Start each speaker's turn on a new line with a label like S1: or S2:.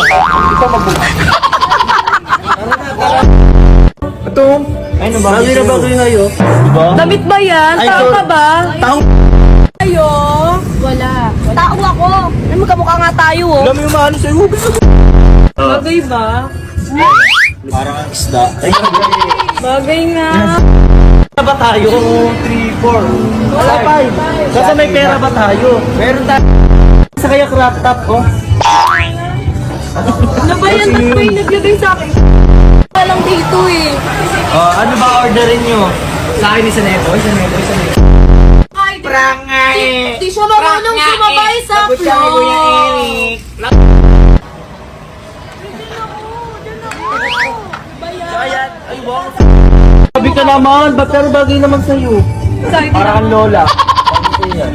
S1: Ikaw magbuka. Ito. Ay, bagay na bagay ngayon. Diba?
S2: Damit ba yan?
S1: Ay,
S2: Tao
S1: so-
S2: ka ba?
S1: Taong
S2: Tayo? Wala. Tao ako. Ay, magkamukha nga tayo, oh.
S1: alam mo yung maano sa'yo.
S2: Bagay ba?
S1: Parang ang isda. Ay,
S2: Bagay nga.
S1: pera ba tayo? 3, 4. Wala 5. Kasi may pera ba tayo? Meron tayo. Sa kaya crop top, oh.
S2: Ano ba yan? Ba't ba yung naglagay sa akin? Walang dito, eh.
S1: Ano ba orderin nyo? Sa akin isa na ito, isa na ito, isa na ito.
S2: Di siya marunong sumabay sa floor.
S1: Ayan, ay wow. Sabi ka naman, ba't pero bagay naman sa'yo?
S2: Sorry,
S1: Parang ang lola. Ano yan?